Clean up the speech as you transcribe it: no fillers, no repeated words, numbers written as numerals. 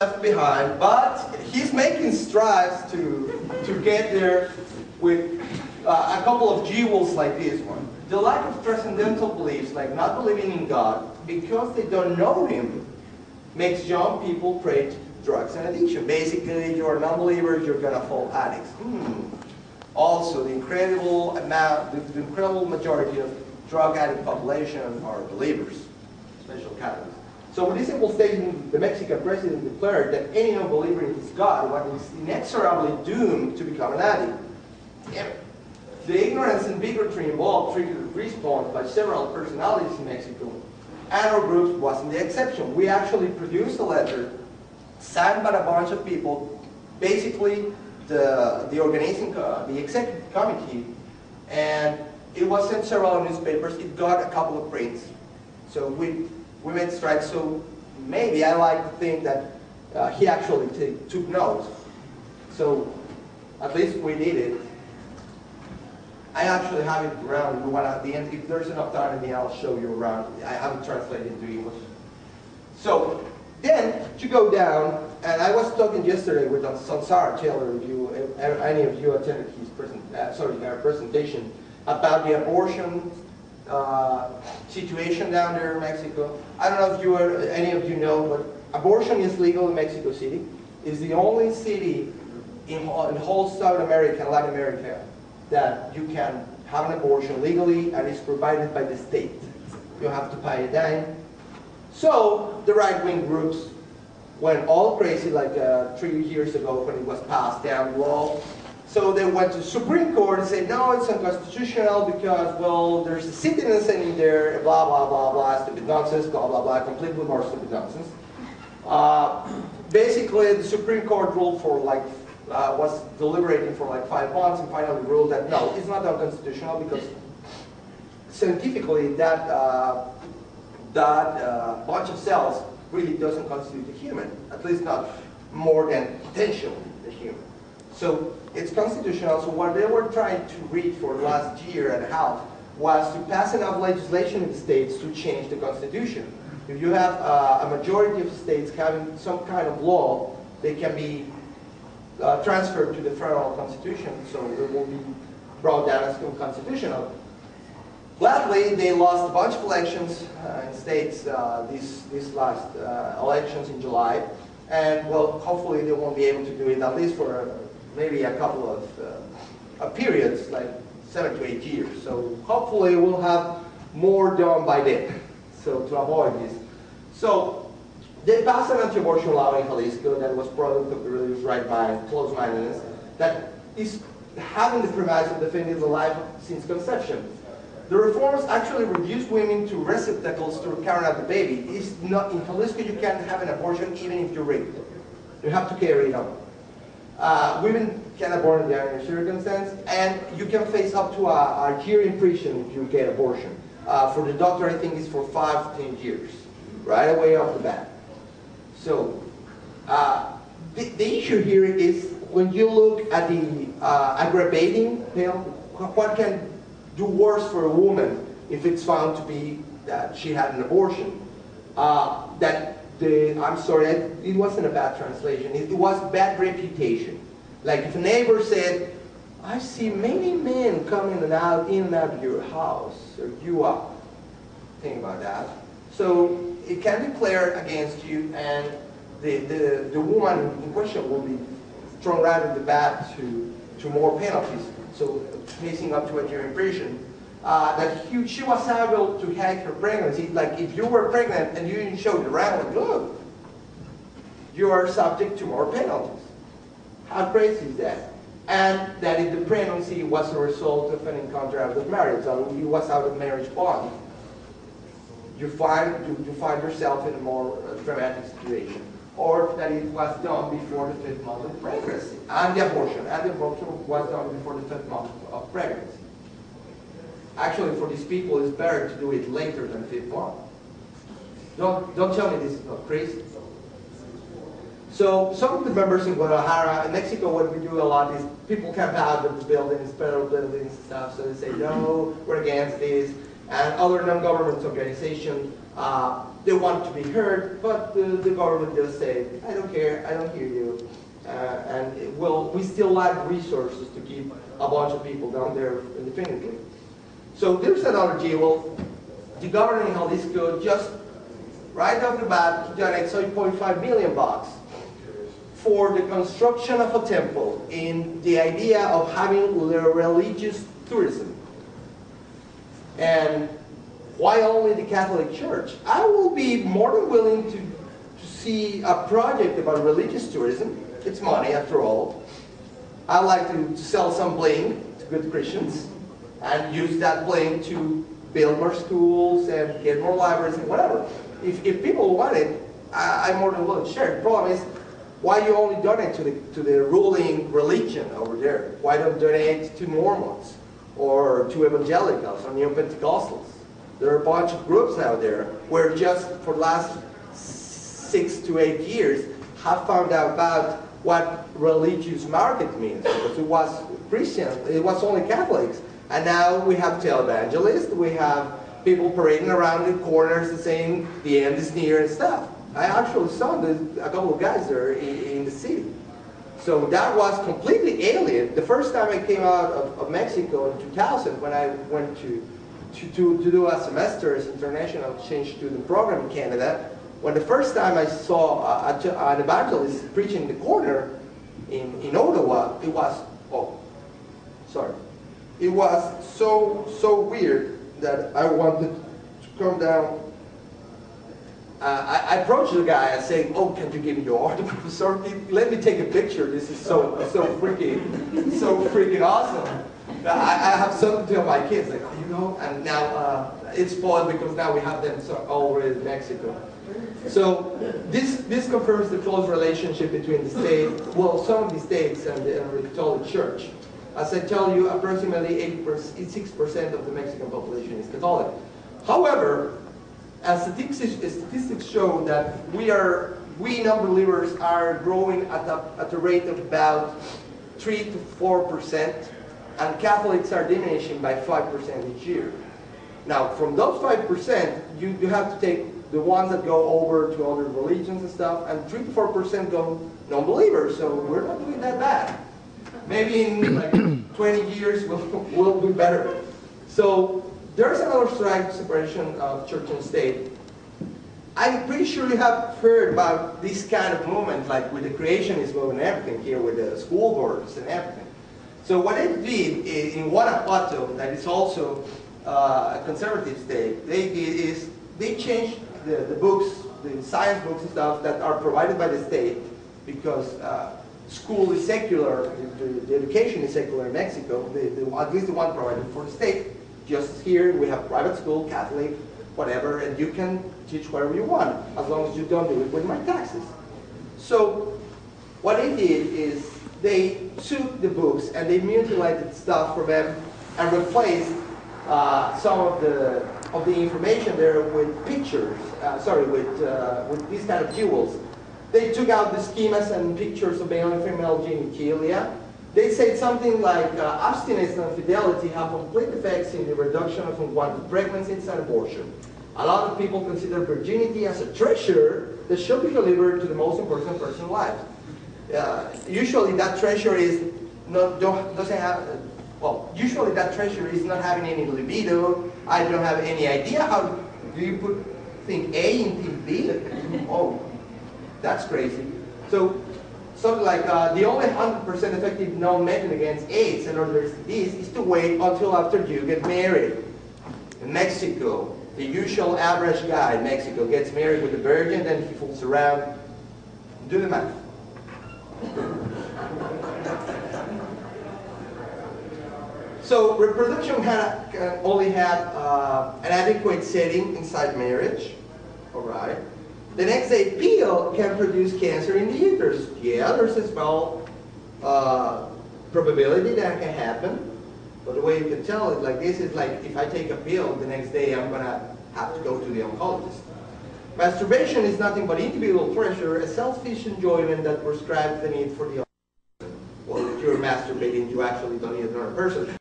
left behind, but he's making strides to get there with a couple of jewels like this one. The lack of transcendental beliefs, like not believing in God, because they don't know Him, makes young people prey to drugs and addiction. Basically, if you're a non-believer, you're going to fall addicts. Also, the incredible majority of drug addict population are believers, special Catholics. So with this simple statement, the Mexican president declared that any non-believer in his God was inexorably doomed to become an addict. Damn it. The ignorance and bigotry involved triggered response by several personalities in Mexico, and our group wasn't the exception. We actually produced a letter signed by a bunch of people, basically the organizing, the executive committee, and it was sent several newspapers. It got a couple of prints. So we made strides. So maybe I like to think that he actually took notes. So at least we did it. I actually have it around. At the end, if there's enough time, then I'll show you around. I have it translated into English. So then to go down, and I was talking yesterday with Sansar Taylor, if any of you attended his presentation about the abortion situation down there in Mexico. I don't know if any of you know, but abortion is legal in Mexico City. It's the only city in whole South America and Latin America that you can have an abortion legally, and it's provided by the state. You have to pay a dime. So the right-wing groups went all crazy like 3 years ago when it was passed down law. So they went to the Supreme Court and said, no, it's unconstitutional because, well, there's a citizen in there, blah, blah, blah, blah, stupid nonsense, blah, blah, blah, completely more stupid nonsense. Basically, the Supreme Court ruled for like, was deliberating for like 5 months and finally ruled that no, it's not unconstitutional because scientifically that bunch of cells really doesn't constitute a human, at least not more than potentially a human. So it's constitutional. So what they were trying to reach for the last year and a half was to pass enough legislation in the states to change the Constitution. If you have a majority of states having some kind of law, they can be transferred to the federal constitution, so it will be brought down as unconstitutional. Gladly, they lost a bunch of elections in states these last elections in July, and well, hopefully they won't be able to do it at least for maybe a couple of periods, like 7 to 8 years. So hopefully we'll have more done by then, so to avoid this. So they passed an anti-abortion law in Jalisco that was product of the religious right mind, close-mindedness, that is having the premise of defending the life since conception. The reforms actually reduced women to receptacles to carry out the baby. It's not, in Jalisco you can't have an abortion even if you're raped. You have to carry it on. Women can abort in the circumstance, and you can face up to a year in prison if you get abortion. For the doctor, I think it's for 5 to 10 years, right away off the bat. So the issue here is when you look at the aggravating, what can do worse for a woman if it's found to be that she had an abortion. I'm sorry, it wasn't a bad translation. It was bad reputation. Like if a neighbor said, I see many men coming in and out of your house, or you are. Think about that. So it can declare against you, and the woman in question will be thrown right at the bat to more penalties. So facing up to a year in prison. That she was able to hide her pregnancy. Like if you were pregnant and you didn't show the round, look, you are subject to more penalties. How crazy is that? And that if the pregnancy was a result of an encounter out of marriage, so it was out of marriage bond, you find yourself in a more dramatic situation. Or that it was done before the 5th month of pregnancy, and the abortion was done before the 5th month of pregnancy. Actually, for these people, it's better to do it later than 5th month. Don't tell me this is not crazy. So some of the members in Guadalajara, in Mexico, what we do a lot is people camp out of the buildings, federal buildings and stuff, so they say, no, we're against this. And other non-government organizations They want to be heard, but the government just say, I don't care, I don't hear you. And we still lack resources to keep a bunch of people down there independently. So there's another deal. The government in Jalisco just right off the bat donates $8.5 million for the construction of a temple in the idea of having religious tourism. And why only the Catholic Church? I will be more than willing to see a project about religious tourism. It's money, after all. I like to sell some bling to good Christians and use that bling to build more schools and get more libraries and whatever. If people want it, I'm more than willing to share. The problem is, why you only donate to the ruling religion over there? Why don't donate to Mormons or to evangelicals or neo-Pentecostals? There are a bunch of groups out there where just for the last 6 to 8 years have found out about what religious market means. Because it was Christian, it was only Catholics. And now we have televangelists, we have people parading around the corners and saying the end is near and stuff. I actually saw a couple of guys there in the city. So that was completely alien. The first time I came out of Mexico in 2000, when I went to do a semester as international exchange student program in Canada, when the first time I saw an evangelist preaching in the corner in Ottawa, it was, it was so weird that I wanted to come down. I approached the guy and saying, "Oh, can you give me your autograph, sir? Let me take a picture. This is so freaking awesome." I have something to tell my kids, like, you know, and now it's spoiled because now we have them already in Mexico. So this confirms the close relationship between the state, well, some of the states and the Catholic Church. As I tell you, approximately 86% of the Mexican population is Catholic. However, as statistics show that we non-believers are growing at a rate of about 3 to 4%, and Catholics are diminishing by 5% each year. Now, from those 5%, you have to take the ones that go over to other religions and stuff, and 3 to 4% go non-believers, so we're not doing that bad. Maybe in like 20 years we'll do better. So there's another strike separation of church and state. I'm pretty sure you have heard about this kind of movement, like with the creationist movement and everything here, with the school boards and everything. So what they did in Guanajuato, that is also a conservative state, they did is they changed the books, the science books and stuff that are provided by the state, because school is secular, the education is secular in Mexico, at least the one provided for the state. Just here we have private school, Catholic, whatever, and you can teach whatever you want, as long as you don't do it with my taxes. So what they did is they took the books and they mutilated stuff for them and replaced some of the information there with pictures, with these kind of jewels. They took out the schemas and pictures of male and female genitalia. They said something like abstinence and fidelity have complete effects in the reduction of unwanted pregnancies and abortion. A lot of people consider virginity as a treasure that should be delivered to the most important person in life. Usually that treasure is usually that treasure is not having any libido. I don't have any idea how do you put thing A in thing B? Oh, that's crazy. So something like the only 100% effective known method against AIDS and other STDs is to wait until after you get married. In Mexico, the usual average guy in Mexico gets married with a virgin, then he fools around. Do the math. So reproduction can only have an adequate setting inside marriage. All right. The next day, pill can produce cancer in the uterus. Yeah, there's a small probability that can happen. But the way you can tell it like this is like if I take a pill, the next day I'm going to have to go to the oncologist. Masturbation is nothing but individual pleasure, a selfish enjoyment that prescribes the need for the other person. Well, if you're masturbating, you actually don't need another person.